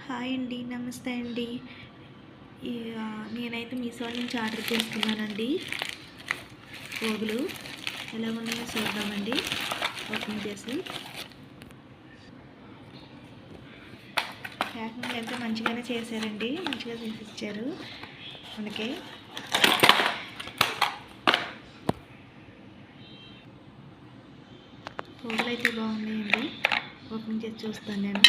Hi అండి, నమస్తే అండి. ఈ నేనైతే మీషో నుంచి ఆర్డర్ చేసుకున్నానండి. పోగులు ఎలా ఉన్నాయో చూద్దామండి. ఓపెన్ చేసి ప్యాకింగ్ అయితే మంచిగానే చేశారండి, మంచిగా చేసి ఇచ్చారు మనకి. పోగులు అయితే బాగున్నాయండి. ఓపెన్ చేసి చూస్తాను నేను.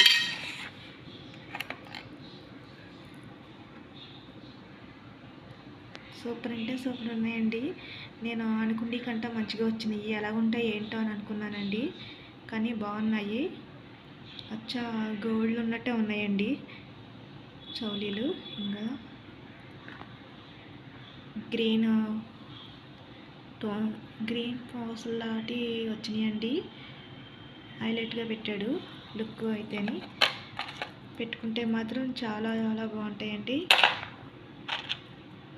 సూపర్ అంటే సూపర్ ఉన్నాయండి. నేను అనుకుండి కంటే మంచిగా వచ్చినాయి. ఎలాగుంటాయి ఏంటో అని అనుకున్నానండి, కానీ బాగున్నాయి. అచ్చా గోల్డ్ ఉన్నట్టే ఉన్నాయండి చౌలీలు. ఇంకా గ్రీన్ పాస్ లాంటి వచ్చినాయండి. హైలైట్గా పెట్టాడు లుక్ అయితేని. పెట్టుకుంటే మాత్రం చాలా చాలా బాగుంటాయండి,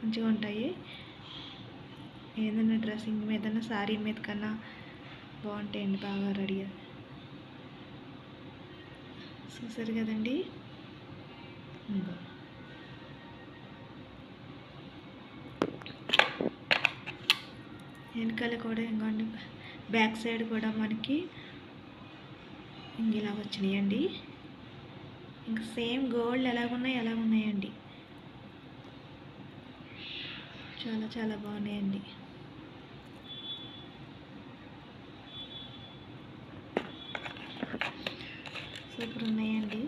మంచిగా ఉంటాయి. ఏదైనా డ్రెస్సింగ్ మీద శారీ మీద కన్నా బాగుంటాయండి, బాగా రెడీగా. చూసారు కదండి. ఇంకా వెనకాల కూడా ఇంకోండి, బ్యాక్ సైడ్ కూడా మనకి ఇలా వచ్చినాయండి. ఇంకా సేమ్ గోల్డ్ ఎలాగున్నాయండి. చాలా చాలా బాగున్నాయండి. సూపర్ ఉన్నాయండి.